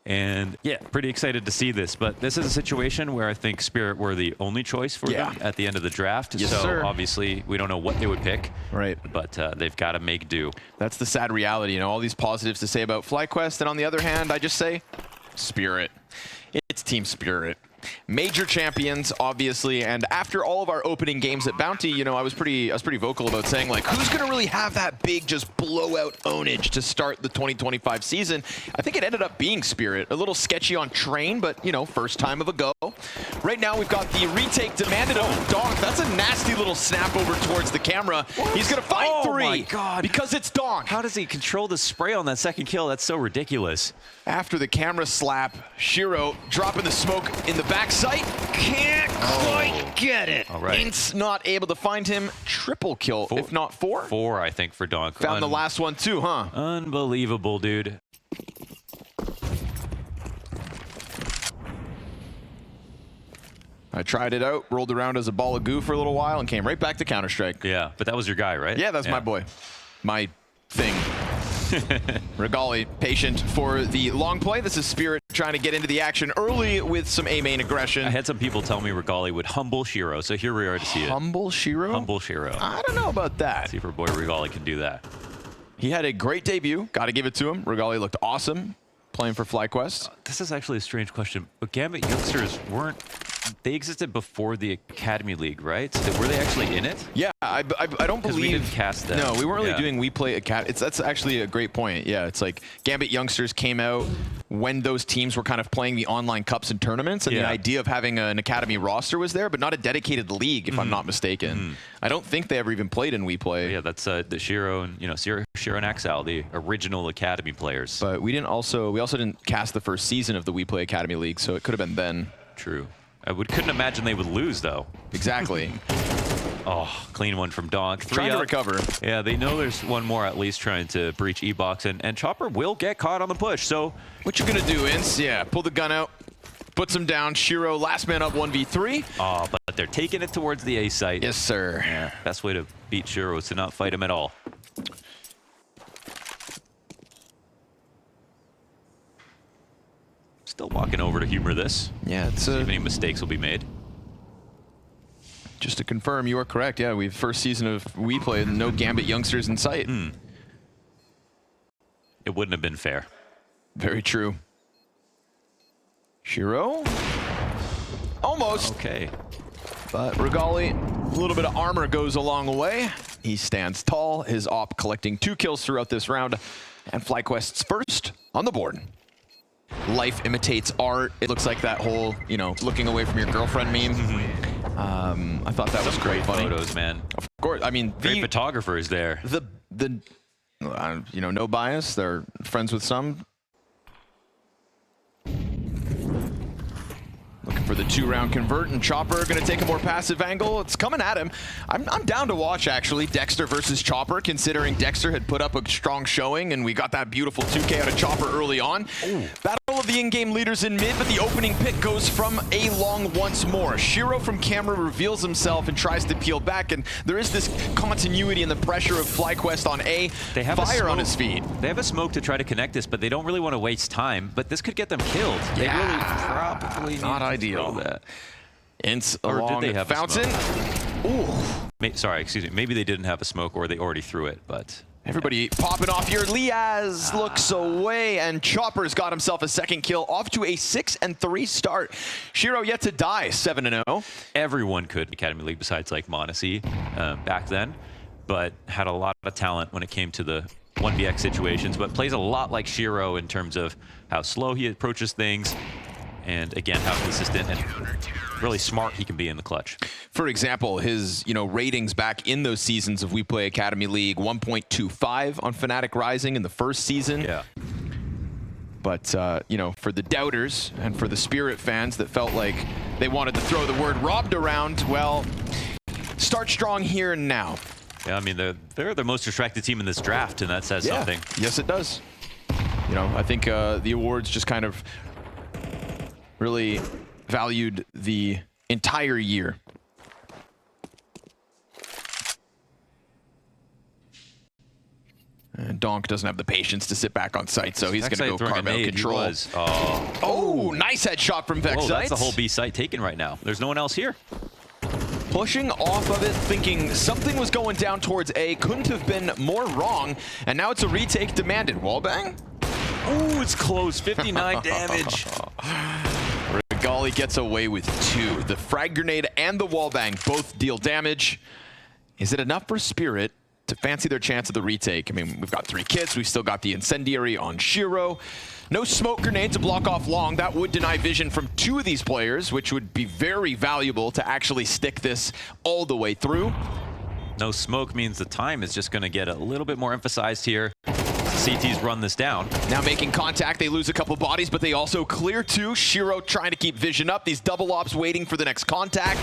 And yeah, pretty excited to see this. But this is a situation where I think Spirit were the only choice for them at the end of the draft. Yes, so sir. obviously we don't know what they would pick. Right. But they've got to make do. That's the sad reality. You know, all these positives to say about FlyQuest. And on the other hand, I just say Spirit. It's Team Spirit. Major champions, obviously, and after all of our opening games at Bounty, you know, I was pretty vocal about saying, like, who's going to really have that big, just blowout ownage to start the 2025 season? I think it ended up being Spirit. A little sketchy on Train, but, you know, first time of a go. Right now, we've got the retake demanded of Donk. That's a nasty little snap over towards the camera. What? He's going to find three. Oh, my God. Because it's Donk. How does he control the spray on that second kill? That's so ridiculous. After the camera slap, Shiro dropping the smoke in the back sight. Can't quite get it. All right. Ince not able to find him. Triple kill, if not four. Four, I think, for Donk. Found the last one too, huh? Unbelievable, dude. I tried it out, rolled around as a ball of goo for a little while, and came right back to Counter-Strike. Yeah, but that was your guy, right? Yeah, that's my boy. My thing. Regali patient for the long play. This is Spirit trying to get into the action early with some A-main aggression. I had some people tell me Regali would humble Shiro, so here we are to see it. Humble Shiro? Humble Shiro. I don't know about that. See if our boy Regali can do that. He had a great debut. Got to give it to him. Regali looked awesome playing for FlyQuest. This is actually a strange question, but Gambit youngsters weren't... They existed before the Academy League, right? So were they actually in it? Yeah, I don't believe... we didn't cast them. No, we weren't really doing We Play Academy. That's actually a great point. Yeah, it's like Gambit youngsters came out when those teams were kind of playing the online cups and tournaments, and the idea of having an Academy roster was there, but not a dedicated league, if I'm not mistaken. I don't think they ever even played in We Play. Yeah, that's the Shiro and Shiro and Axel, the original Academy players. But we also didn't cast the first season of the We Play Academy League, so it could have been then. True. Couldn't imagine they would lose, though. Exactly. Oh, clean one from Donk. Trying to recover. Yeah, they know there's one more at least trying to breach E-Box, and Chopper will get caught on the push, so... What you gonna do, Ince? Yeah, pull the gun out, puts him down. Shiro, last man up, 1v3. Oh, but they're taking it towards the A site. Yes, sir. Yeah, best way to beat Shiro is to not fight him at all. Still walking over to humor this. Yeah, it's see if any mistakes will be made. Just to confirm, you are correct. Yeah, we've first season of We Play, no Gambit youngsters in sight. It wouldn't have been fair. Very true. Shiro? Almost. Okay. But Regali, a little bit of armor goes a long way. He stands tall. His op collecting 2 kills throughout this round. And FlyQuest's first on the board. Life imitates art. It looks like that whole, looking away from your girlfriend meme. I thought that was great photos, man. Of course. I mean, great photographers there. No bias. They're friends with some. Looking for the 2-round convert, and Chopper going to take a more passive angle. It's coming at him. I'm down to watch, actually, Dexter versus Chopper, considering Dexter had put up a strong showing, and we got that beautiful 2K out of Chopper early on. Ooh. Battle of the in-game leaders in mid, but the opening pick goes from A long once more. Shiro from camera reveals himself and tries to peel back, and there is this continuity and the pressure of FlyQuest on A. They have fire on his feet. They have a smoke to try to connect this, but they don't really want to waste time. But this could get them killed. They really probably not ideal. That. Ince along did they have fountain. Ooh. Sorry, excuse me. Maybe they didn't have a smoke or they already threw it, but... Everybody popping off here. Liaz looks away, and Chopper's got himself a second kill, off to a 6-3 start. Shiro yet to die, 7-0. Everyone could Academy League besides like Monacy back then, but had a lot of talent when it came to the 1vx situations, but plays a lot like Shiro in terms of how slow he approaches things, and again, how consistent and really smart he can be in the clutch. For example, his ratings back in those seasons of We Play Academy League, 1.25 on Fnatic Rising in the first season. Yeah. But, for the doubters and for the Spirit fans that felt like they wanted to throw the word robbed around, well, start strong here and now. Yeah, I mean, they're the most distracted team in this draft, and that says something. Yes, it does. I think the awards just kind of really valued the entire year. And Donk doesn't have the patience to sit back on site, so he's going to go carve out control. Oh, nice headshot from Vexite. That's the whole B site taken right now. There's no one else here. Pushing off of it, thinking something was going down towards A. Couldn't have been more wrong. And now it's a retake demanded. Wallbang? Ooh, it's close. 59 damage. Regali gets away with 2. The frag grenade and the wallbang both deal damage. Is it enough for Spirit to fancy their chance of the retake? I mean, we've got 3 kits. We've still got the incendiary on Shiro. No smoke grenade to block off long. That would deny vision from 2 of these players, which would be very valuable to actually stick this all the way through. No smoke means the time is just going to get a little bit more emphasized here. CT's run this down. Now making contact, they lose a couple bodies, but they also clear 2. Shiro trying to keep vision up. These double ops waiting for the next contact.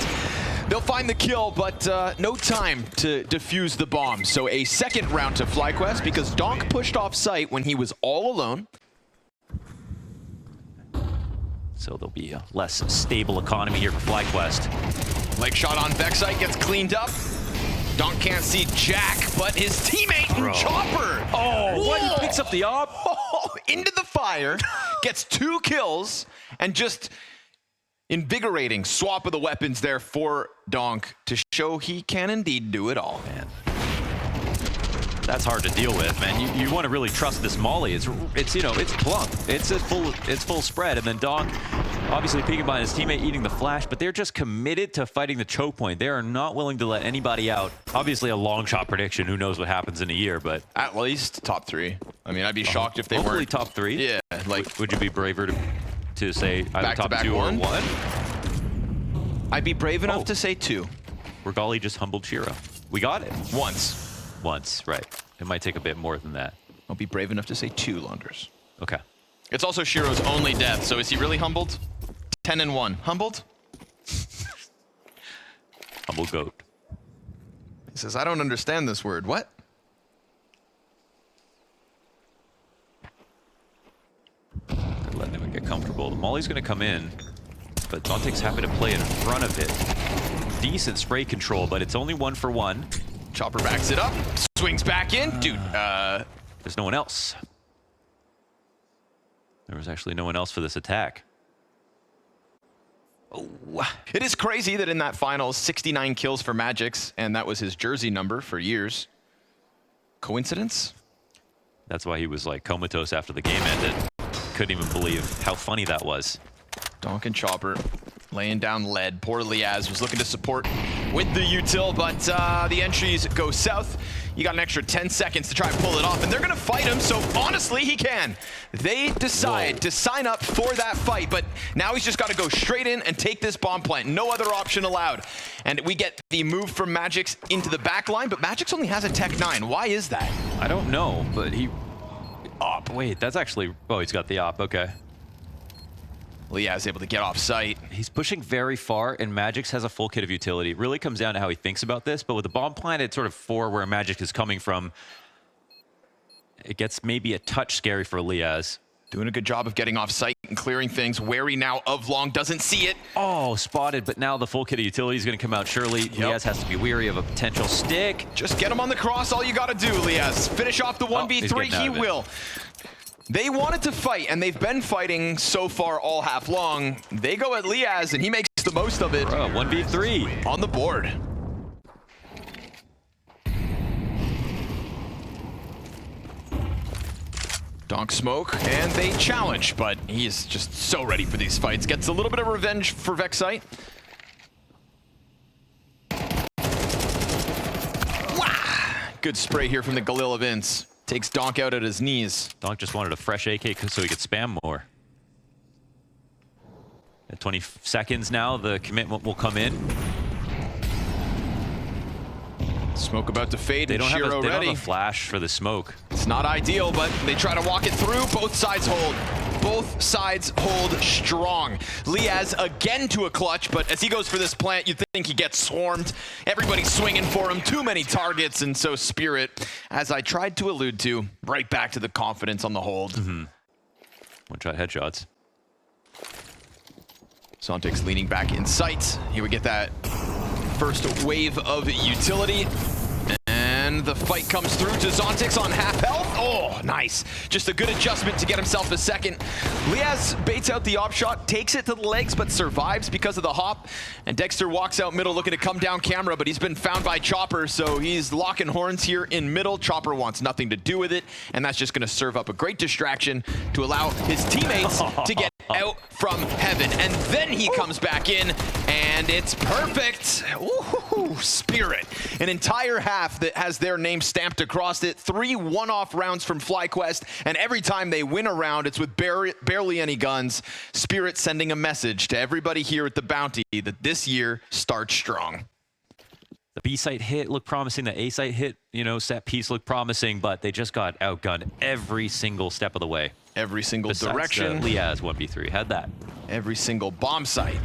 They'll find the kill, but no time to defuse the bomb. So a second round to FlyQuest because Donk pushed off site when he was all alone. So there'll be a less stable economy here for FlyQuest. Leg shot on Vexite gets cleaned up. Donk can't see Jack, but his teammate Chopper. Oh, what? He picks up the op? Oh, into the fire, gets 2 kills, and just invigorating swap of the weapons there for Donk to show he can indeed do it all. Man, that's hard to deal with, man. You want to really trust this molly. It's you know, it's plump. It's full spread, and then Donk obviously peeking by his teammate eating the flash, but they're just committed to fighting the choke point. They are not willing to let anybody out. Obviously a long shot prediction. Who knows what happens in a year, but at least top 3. I mean, I'd be shocked if they hopefully weren't. top 3. Yeah, like would you be braver to say either top 2 or 1? I'd be brave enough to say 2. Regali just humbled Shiro. We got it. Once, right. It might take a bit more than that. I'll be brave enough to say 2, Launders. Okay. It's also Shiro's only death, so is he really humbled? 10 and 1. Humbled? Humble goat. He says, I don't understand this word. What? They're letting him get comfortable. The molly's going to come in, but Dante's happy to play in front of it. Decent spray control, but it's only 1 for 1. Chopper backs it up, swings back in. Dude, there's no one else. There was actually no one else for this attack. Oh. It is crazy that in that final 69 kills for Magix, and that was his jersey number for years. Coincidence? That's why he was like comatose after the game ended. Couldn't even believe how funny that was. Donk and Chopper laying down lead. Poor Liaz was looking to support with the util, but the entries go south. You got an extra 10 seconds to try and pull it off, and they're gonna fight him, so honestly, he can. They decide to sign up for that fight, but now he's just gotta go straight in and take this bomb plant. No other option allowed. And we get the move from Magix into the back line, but Magix only has a Tech 9. Why is that? I don't know, but he... Op. Wait, that's actually... Oh, he's got the op. Okay. Liaz able to get off site. He's pushing very far, and Magix has a full kit of utility. It really comes down to how he thinks about this, but with the bomb plant, it's sort of for where Magix is coming from. It gets maybe a touch scary for Liaz. Doing a good job of getting off site and clearing things. Wary now of long, doesn't see it. Oh, spotted, but now the full kit of utility is going to come out surely. Liaz has to be weary of a potential stick. Just get him on the cross, all you got to do, Liaz. Finish off the 1v3, he will. They wanted to fight, and they've been fighting so far all half long. They go at Liaz, and he makes the most of it. 1v3 on the board. Donk smoke, and they challenge, but he is just so ready for these fights. Gets a little bit of revenge for Vexite. Wow. Good spray here from the Galila Vince. Takes Donk out at his knees. Donk just wanted a fresh AK so he could spam more. At 20 seconds now, the commitment will come in. Smoke about to fade. They don't have ready. a flash for the smoke. It's not ideal, but they try to walk it through. Both sides hold. Both sides hold strong. Liaz again to a clutch, but as he goes for this plant, you'd think he gets swarmed. Everybody's swinging for him. Too many targets, and so Spirit, as I tried to allude to, right back to the confidence on the hold. One-shot headshots. Sontek's leaning back in sight. Here we get that first wave of utility. And and the fight comes through to Zontix on half health. Oh, nice. Just a good adjustment to get himself a second. Liaz baits out the op shot, takes it to the legs, but survives because of the hop. And Dexter walks out middle looking to come down camera, but he's been found by Chopper, so he's locking horns here in middle. Chopper wants nothing to do with it, and that's just going to serve up a great distraction to allow his teammates to get out from heaven. And then he comes back in, and it's perfect. Ooh, Spirit. An entire half that has their name stamped across it. 3 one-off rounds from FlyQuest, and every time they win a round, it's with barely any guns. Spirit sending a message to everybody here at the Bounty that this year starts strong. The B site hit looked promising. The A site hit, set piece looked promising, but they just got outgunned every single step of the way. Every single Besides direction. Liaz 1v3 had that. Every single bomb site.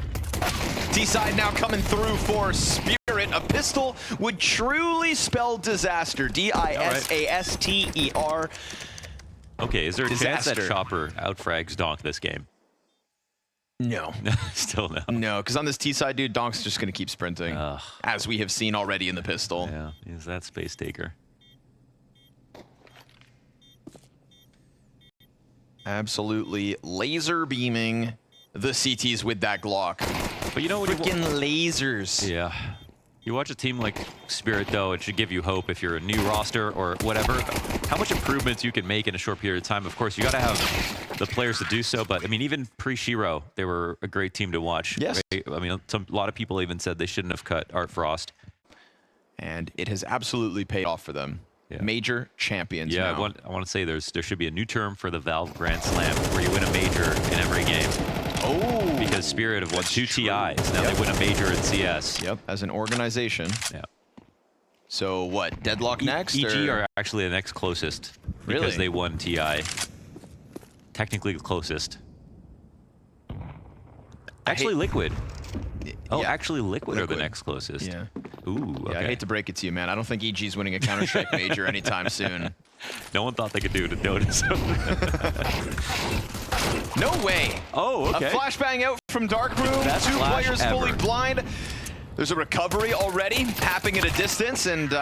T-side now coming through for Spirit. A pistol would truly spell disaster. D-I-S-A-S-T-E-R. Okay, is there a chance that Disaster. Chopper outfrags Donk this game? No. Still no. No, because on this T-side, dude, Donk's just going to keep sprinting, Ugh. as we have seen already in the pistol. Yeah, is that space taker? Absolutely laser beaming the CTs with that Glock. But you know what? Freaking lasers. Yeah. You watch a team like Spirit, though, it should give you hope if you're a new roster or whatever. How much improvements you can make in a short period of time. Of course, you got to have the players to do so. But, I mean, even pre-Shiro, they were a great team to watch. Yes. Right? I mean, a lot of people even said they shouldn't have cut Art Frost. And it has absolutely paid off for them. Yeah. Major champions Yeah, now. I want to say there should be a new term for the Valve Grand Slam where you win a major in every game. Oh. Because Spirit have won 2 TIs. Now Yep. they win a major in CS. Yep, as an organization. Yeah. So what, Deadlock next? EG or? are actually the next closest. Because Really? they won TI. Technically the closest. Actually, Liquid. Oh, Yeah. actually Liquid are the Liquid. next closest. Yeah. Ooh, okay. Yeah, I hate to break it to you, man. I don't think EG's winning a Counter-Strike major anytime soon. No one thought they could do it at Notice. No way. Oh, okay. A flashbang out from Dark Room. Best 2 flash players ever. fully blind. There's a recovery already, happening at a distance, and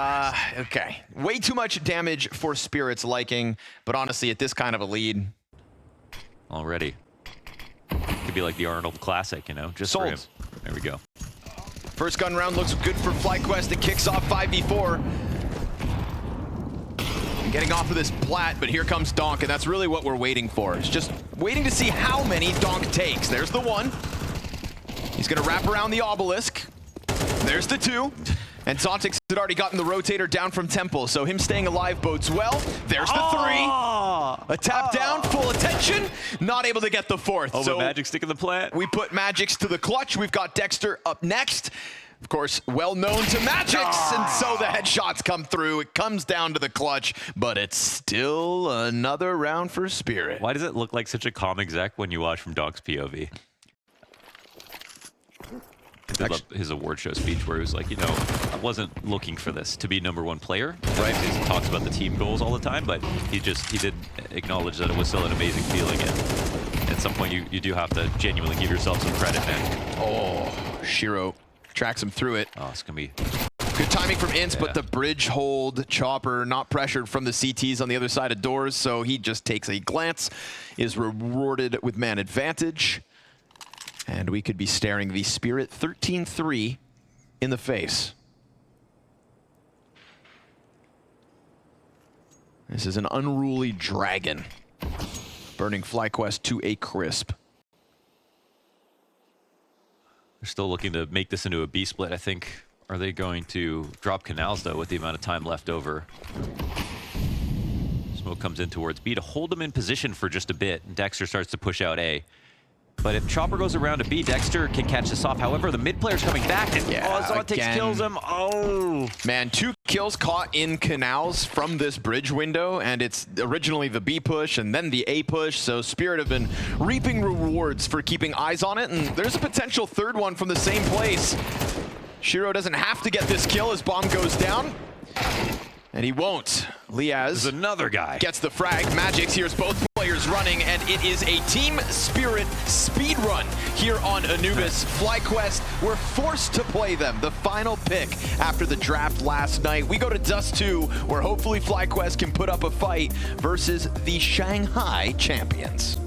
okay. Way too much damage for Spirit's liking, but honestly, at this kind of a lead. Already. Could be like the Arnold Classic, just for Sold. him. There we go. First gun round looks good for FlyQuest. It kicks off 5v4. Getting off of this plat, but here comes Donk, and that's really what we're waiting for. It's just waiting to see how many Donk takes. There's the 1. He's going to wrap around the obelisk. There's the 2. And Zontix had already gotten the rotator down from Temple, so him staying alive bodes well. There's the 3. A tap down, full attention. Not able to get the 4th. Oh, so but Magic stick in the plant. we put Magix to the clutch. We've got Dexter up next. Of course, well known to Magix, and so the headshots come through. It comes down to the clutch, but it's still another round for Spirit. Why does it look like such a calm exec when you watch from Donk's POV? I love his award show speech where he was like, I wasn't looking for this to be #1 player. Right? He talks about the team goals all the time, but he did acknowledge that it was still an amazing feeling. And at some point, you do have to genuinely give yourself some credit, man. Oh, Shiro tracks him through it. Oh, it's going to be... Good timing from Ince, Yeah. but the bridge hold. Chopper not pressured from the CTs on the other side of doors, so he just takes a glance, is rewarded with man advantage. And we could be staring the Spirit 13-3 in the face. This is an unruly dragon, burning FlyQuest to a crisp. They're still looking to make this into a B split, I think. Are they going to drop Canals, though, with the amount of time left over? Smoke comes in towards B to hold them in position for just a bit, and Dexter starts to push out A. But if Chopper goes around to B, Dexter can catch this off. However, the mid player's coming back, and Zontix again. kills him. Oh! Man, 2 kills caught in Canals from this bridge window, and it's originally the B push and then the A push, so Spirit have been reaping rewards for keeping eyes on it, and there's a potential 3rd one from the same place. Shiro doesn't have to get this kill as bomb goes down, and he won't. Liaz There's another guy. gets the frag. Magix hears both players years running, and it is a Team Spirit speed run here on Anubis. FlyQuest, we're forced to play them, the final pick after the draft last night. We go to Dust 2, where hopefully FlyQuest can put up a fight versus the Shanghai champions.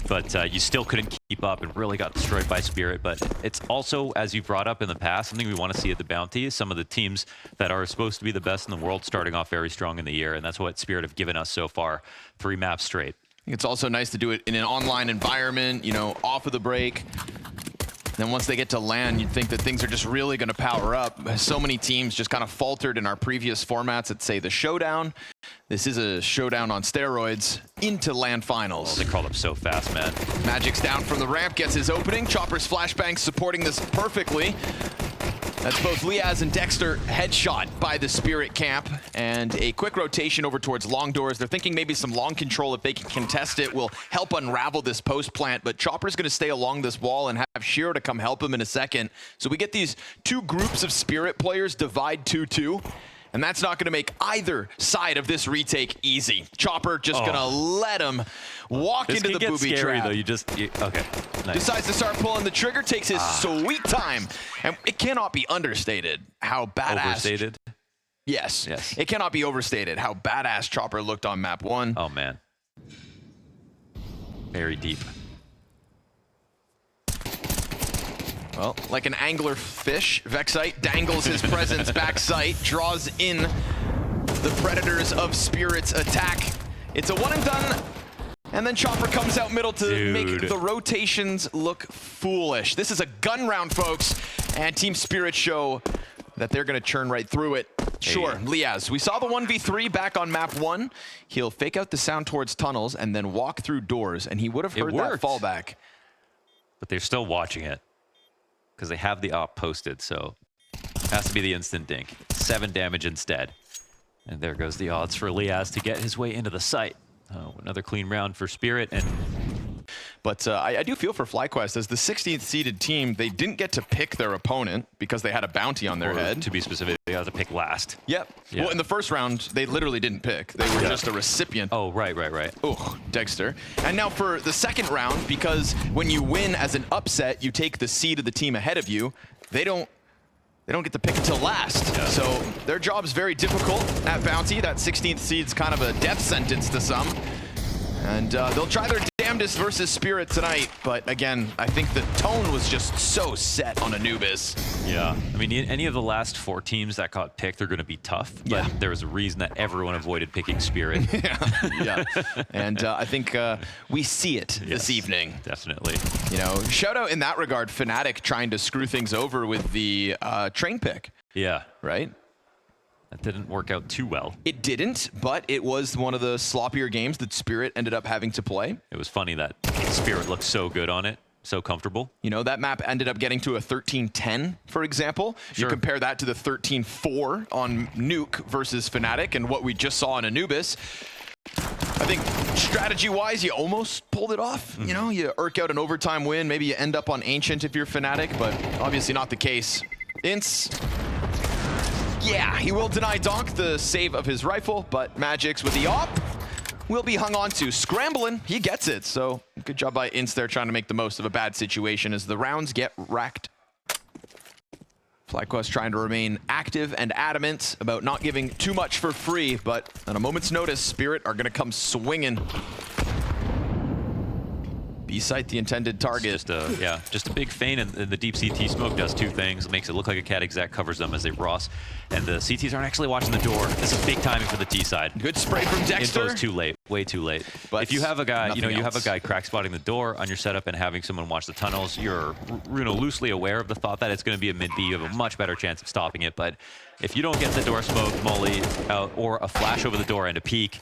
But you still couldn't keep up and really got destroyed by Spirit. But it's also, as you brought up in the past, something we want to see at the Bounty. Some of the teams that are supposed to be the best in the world starting off very strong in the year, and that's what Spirit have given us so far, 3 maps straight. It's also nice to do it in an online environment, you know, off of the break. Then once they get to LAN, you'd think that things are just really going to power up. So many teams just kind of faltered in our previous formats at, say, the Showdown. This is a Showdown on steroids into LAN finals. Oh, they crawled up so fast, man. Magic's down from the ramp, gets his opening. Chopper's flashbang supporting this perfectly. That's both Liaz and Dexter headshot by the Spirit camp, and a quick rotation over towards long doors. They're thinking maybe some long control, if they can contest it, will help unravel this post plant, but Chopper's gonna stay along this wall and have Shiro to come help him in a second. So we get these 2 groups of Spirit players divide 2-2. And that's not going to make either side of this retake easy. Chopper just going to let him walk into the booby scary, trap. Though. Okay. Nice. Decides to start pulling the trigger, takes his sweet time. And it cannot be understated how badass... Overstated? Yes. Yes. It cannot be overstated how badass Chopper looked on map 1. Oh, man. Very deep. Well, like an angler fish, Vexite dangles his presence back sight, draws in the predators of Spirit's attack. It's a one and done, and then Chopper comes out middle to make the rotations look foolish. This is a gun round, folks, and Team Spirit show that they're going to churn right through it. Sure, Liaz, we saw the 1v3 back on map 1. He'll fake out the sound towards tunnels and then walk through doors, and he would have heard that fallback. But they're still watching it, because they have the op posted, so it has to be the instant dink. 7 damage instead. And there goes the odds for Liaz to get his way into the site. Oh, another clean round for Spirit. But I do feel for FlyQuest. As the 16th seeded team, they didn't get to pick their opponent because they had a bounty on their head. To be specific, they got to pick last. Yep. Yeah. Well, in the first round, they literally didn't pick. They were just a recipient. Oh, right. Oh, Dexter. And now for the second round, because when you win as an upset, you take the seed of the team ahead of you. They don't get to pick until last. Yeah. So their job's very difficult at Bounty. That 16th seed's kind of a death sentence to some. And they'll try their damnedest versus Spirit tonight. But again, I think the tone was just so set on Anubis. Yeah. I mean, any of the last 4 teams that got picked are going to be tough. But there was a reason that everyone avoided picking Spirit. Yeah. And I think we see it this evening. Definitely. You know, shout out in that regard, Fnatic trying to screw things over with the train pick. Yeah. Right? That didn't work out too well. It didn't, but it was one of the sloppier games that Spirit ended up having to play. It was funny that Spirit looked so good on it, so comfortable. You know, that map ended up getting to a 13-10, for example. Sure. You compare that to the 13-4 on Nuke versus Fnatic and what we just saw in Anubis. I think strategy-wise, you almost pulled it off. You know, you irk out an overtime win. Maybe you end up on Ancient if you're Fnatic, but obviously not the case. Ince. Yeah, he will deny Donk the save of his rifle, but Magix with the op will be hung on to. Scrambling, he gets it. So good job by Ince there trying to make the most of a bad situation as the rounds get racked. FlyQuest trying to remain active and adamant about not giving too much for free, but on a moment's notice, Spirit are going to come swinging. B-site the intended target. Just a big feint, and the deep CT smoke does 2 things. It makes it look like a cat exec covers them as they Ross, and the CTs aren't actually watching the door. This is big timing for the T side. Good spray from Dexter. Info's too late, way too late. But if you have a guy, you have a guy crack spotting the door on your setup and having someone watch the tunnels, you're loosely aware of the thought that it's going to be a mid B. You have a much better chance of stopping it. But if you don't get the door smoke, molly, or a flash over the door and a peek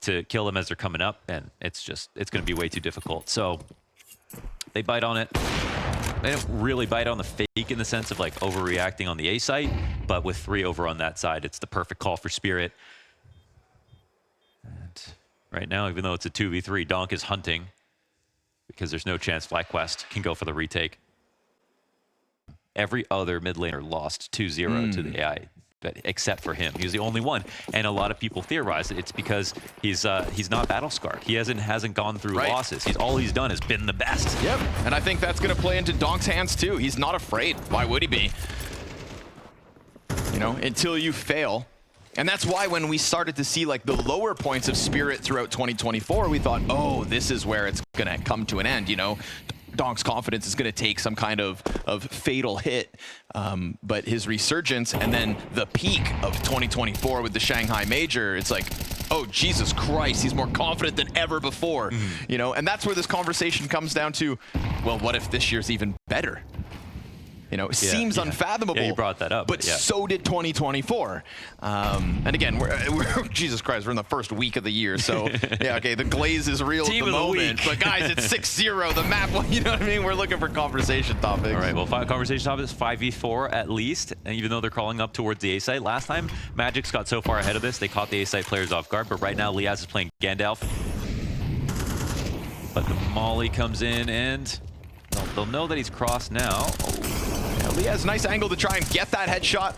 to kill them as they're coming up, and it's going to be way too difficult. So they bite on it. They don't really bite on the fake in the sense of like overreacting on the A site, but with 3 over on that side, it's the perfect call for Spirit. And right now, even though it's a 2v3, Donk is hunting because there's no chance FlyQuest can go for the retake. Every other mid laner lost 2-0 to the AI. but except for him. He was the only one. And a lot of people theorize that it's because he's not battle scarred. He hasn't gone through losses. All he's done has been the best. Yep, and I think that's going to play into Donk's hands too. He's not afraid. Why would he be? You know, until you fail. And that's why when we started to see like the lower points of Spirit throughout 2024, we thought, oh, this is where it's going to come to an end, you know? Donk's confidence is going to take some kind of fatal hit, but his resurgence and then the peak of 2024 with the Shanghai Major, it's like, oh, Jesus Christ, he's more confident than ever before, you know? And that's where this conversation comes down to, well, what if this year's even better? You know, it seems unfathomable. Yeah, you brought that up. But so did 2024. And again, we're Jesus Christ, we're in the first week of the year. So, yeah, okay, the glaze is real Team at the moment. week. But guys, it's 6-0. The map, you know what I mean? We're looking for conversation topics. All right, well, conversation topics, 5v4 at least. And even though they're crawling up towards the A site, last time Magic's got so far ahead of this, they caught the A site players off guard. But right now, Liaz is playing Gandalf. But the Molly comes in and they'll know that he's crossed now. Lee has a nice angle to try and get that headshot,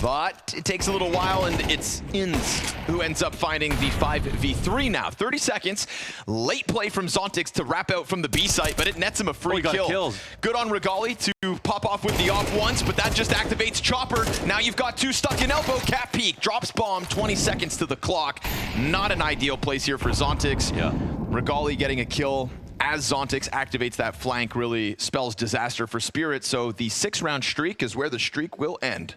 but it takes a little while, and it's Inns who ends up finding the 5v3 now. 30 seconds, late play from Zontix to wrap out from the B site, but it nets him a free kill. Good on Regali to pop off with the off once, but that just activates Chopper. Now you've got two stuck in elbow. Cap peek, drops bomb, 20 seconds to the clock. Not an ideal place here for Zontix. Yeah. Regali getting a kill as Zontix activates that flank really spells disaster for Spirit, so the 6-round streak is where the streak will end.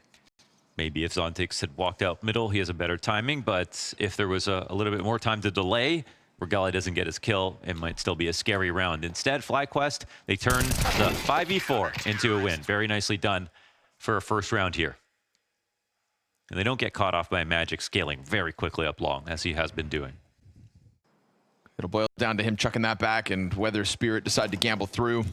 Maybe if Zontix had walked out middle, he has a better timing, but if there was a little bit more time to delay, Regali doesn't get his kill, it might still be a scary round. Instead, FlyQuest, they turn the 5v4 into a win. Very nicely done for a first round here. And they don't get caught off by Magic scaling very quickly up long, as he has been doing. It'll boil down to him chucking that back and whether Spirit decide to gamble through.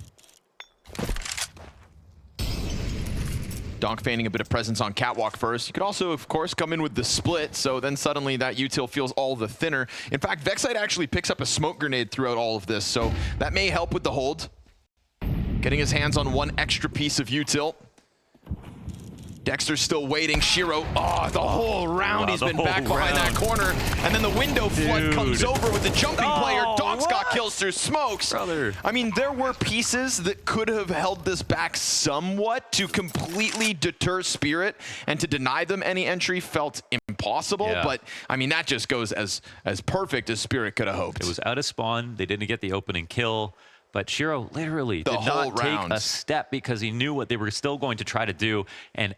Donk feigning a bit of presence on Catwalk first. You could also, of course, come in with the split, so then suddenly that util feels all the thinner. In fact, Vexite actually picks up a smoke grenade throughout all of this, so that may help with the hold. Getting his hands on one extra piece of util. Dexter's still waiting. Shiro, the whole round he's been back behind that corner. And then the window flood comes over with the jumping player. Donk's got kills through smokes. Brother. I mean, there were pieces that could have held this back somewhat to completely deter Spirit, and to deny them any entry felt impossible. Yeah. But, I mean, that just goes as perfect as Spirit could have hoped. It was out of spawn. They didn't get the opening kill. But Shiro literally did not take a step because he knew what they were still going to try to do. And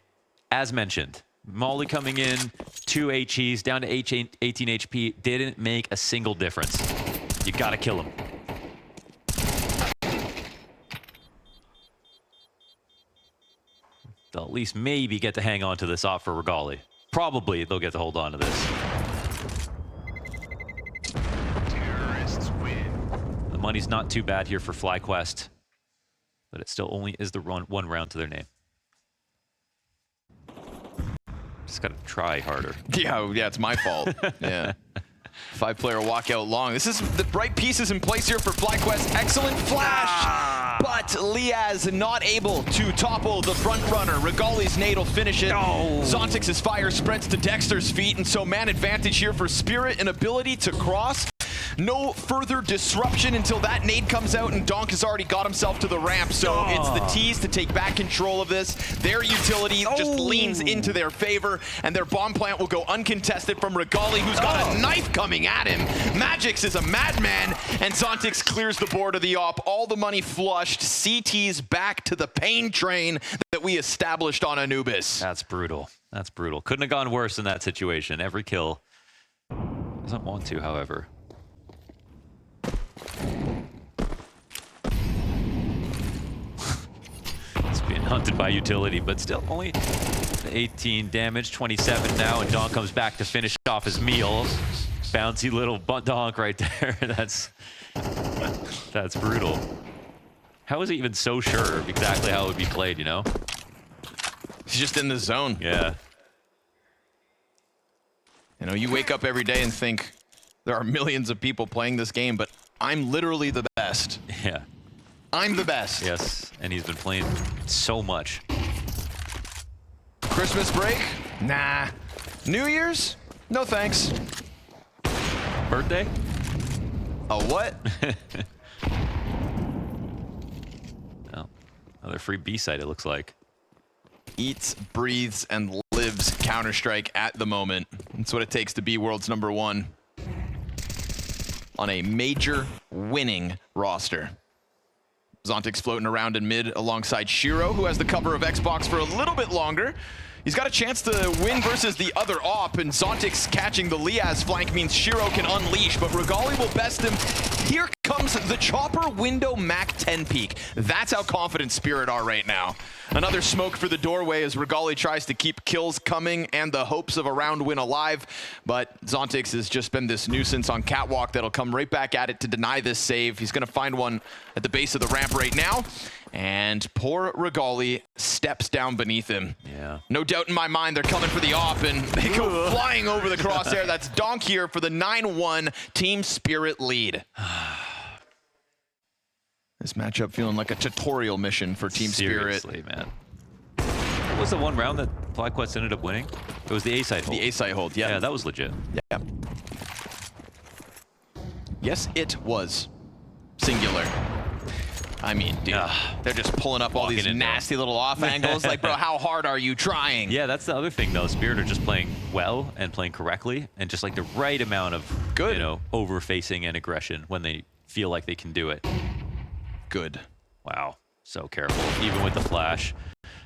as mentioned, Molly coming in, 2 HEs, down to 18 HP, didn't make a single difference. You gotta kill him. They'll at least maybe get to hang on to this off for Regali. Probably they'll get to hold on to this. Terrorists win. The money's not too bad here for FlyQuest, but it still only is the one round to their name. Just gotta try harder. Yeah, it's my fault. Yeah. 5-player walkout long. This is the right pieces in place here for FlyQuest. Excellent flash, but Liaz not able to topple the front runner. Regali's nade will finish it. Zontix's fire spreads to Dexter's feet, and so man advantage here for Spirit, an ability to cross. No further disruption until that nade comes out, and Donk has already got himself to the ramp. So it's the T's to take back control of this. Their utility just leans into their favor, and their bomb plant will go uncontested from Regali, who's got a knife coming at him. Magix is a madman, and Zontix clears the board of the op. All the money flushed. CT's back to the pain train that we established on Anubis. That's brutal. That's brutal. Couldn't have gone worse in that situation. Every kill. Doesn't want to, however. It's being hunted by utility, but still only 18 damage, 27 now, and Donk comes back to finish off his meal. Bouncy little Donk right there. That's brutal. How is he even so sure of exactly how it would be played, you know? He's just in the zone. Yeah. You know, you wake up every day and think there are millions of people playing this game, but I'm literally the best. Yeah. I'm the best. Yes, and he's been playing so much. Christmas break? Nah. New Year's? No thanks. Birthday? A what? Oh, another free B site, it looks like. Eats, breathes, and lives Counter-Strike at the moment. That's what it takes to be world's #1 on a major winning roster. Zontix floating around in mid alongside Shiro, who has the cover of Xbox for a little bit longer. He's got a chance to win versus the other op, and Zontix catching the Liaz flank means Shiro can unleash, but Regali will best him. Here comes the Chopper window Mac 10 peak. That's how confident Spirit are right now. Another smoke for the doorway as Regali tries to keep kills coming and the hopes of a round win alive, but Zontix has just been this nuisance on Catwalk that'll come right back at it to deny this save. He's gonna find one at the base of the ramp right now, and poor Regali steps down beneath him. Yeah. No doubt in my mind they're coming for the op, and they go flying over the crosshair. That's Donk here for the 9-1 Team Spirit lead. This matchup feeling like a tutorial mission for Team Spirit. Seriously, man. What was the one round that FlyQuest ended up winning? It was the A side hold. The A site hold, yeah. Yeah, that was legit. Yeah. Yes, it was. Singular. I mean, dude, they're just pulling up all these nasty little off angles. Like, bro, how hard are you trying? Yeah, that's the other thing, though. Spirit are just playing well and playing correctly, and just like the right amount of, you know, over-facing and aggression when they feel like they can do it. Good. Wow, so careful. Even with the flash,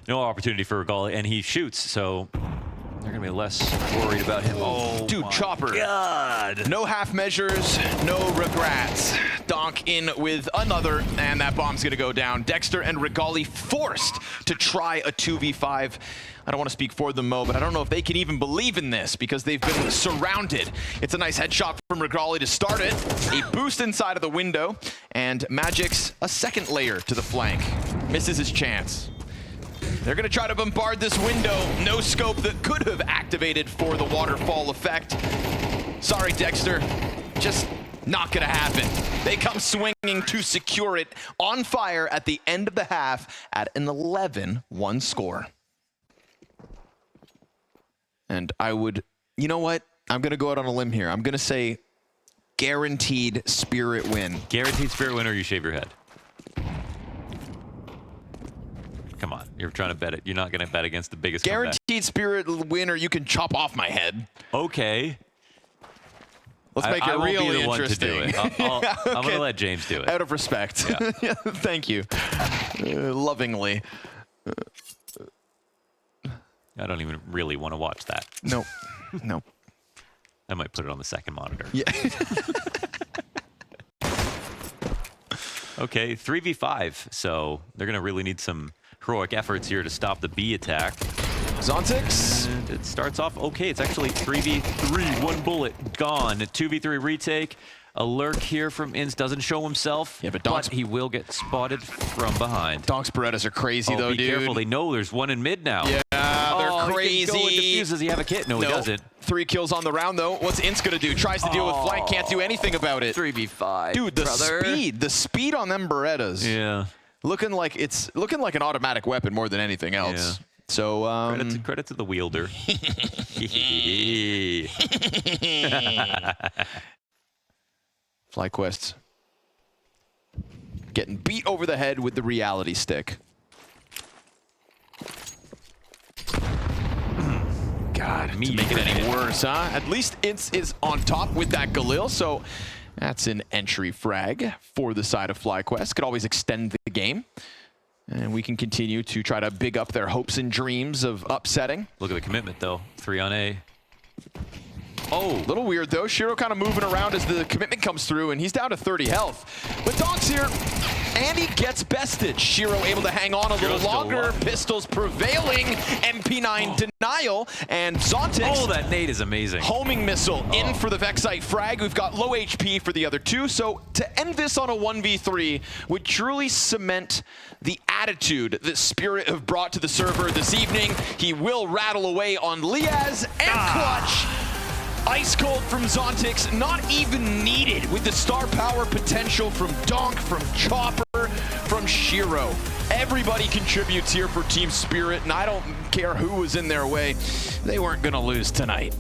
no opportunity for Regali, and he shoots, so they're gonna be less worried about him. Oh, dude, Chopper. God. No half measures, no regrets. Donk in with another, and that bomb's gonna go down. Dexter and Regali forced to try a 2v5. I don't want to speak for them, Mo, but I don't know if they can even believe in this because they've been surrounded. It's a nice headshot from Regali to start it. A boost inside of the window, and Magic's a second layer to the flank. Misses his chance. They're going to try to bombard this window. No scope that could have activated for the waterfall effect. Sorry, Dexter. Just not going to happen. They come swinging to secure it on fire at the end of the half at an 11-1 score. And I would, you know what? I'm going to go out on a limb here. I'm going to say guaranteed Spirit win. Guaranteed Spirit win, or you shave your head. Come on, you're trying to bet it. You're not going to bet against the biggest Guaranteed comeback. Spirit win, or you can chop off my head. Okay. Let's make it really interesting. I'm going to let James do it. Out of respect. Yeah. Thank you. Lovingly. I don't even really want to watch that. No. No. I might put it on the second monitor. Yeah. Okay, 3v5. So they're going to really need some heroic efforts here to stop the B attack. Zontix. And it starts off okay. It's actually 3v3. One bullet gone. A 2v3 retake. A lurk here from Inns doesn't show himself. Yeah, but he will get spotted from behind. Donk's Berettas are crazy, though, be dude. Careful. They know there's one in mid now. Yeah, they're crazy. He can go and defuse. Does he have a kit? No, he doesn't. 3 kills on the round, though. What's Ints gonna do? Tries to deal with flank, can't do anything about it. 3v5. Dude, the speed on them Berettas. Yeah. Looking like an automatic weapon more than anything else. Yeah. So credit to the wielder. FlyQuest getting beat over the head with the reality stick. God, to make it any worse, huh? At least Ints is on top with that Galil, so that's an entry frag for the side of FlyQuest. Could always extend the game. And we can continue to try to big up their hopes and dreams of upsetting. Look at the commitment, though. 3 on A. Oh, a little weird, though. Shiro kind of moving around as the commitment comes through, and he's down to 30 health. But Donk's here, and he gets bested. Shiro able to hang on a little longer. Pistols prevailing. MP9 denial, and Zontix. Oh, that nade is amazing. Homing missile in for the Vexite frag. We've got low HP for the other two, so to end this on a 1v3 would truly cement the attitude that Spirit have brought to the server this evening. He will rattle away on Liaz and Clutch. Ice cold from Zontix, not even needed with the star power potential from Donk, from Chopper, from Shiro. Everybody contributes here for Team Spirit, and I don't care who was in their way. They weren't going to lose tonight.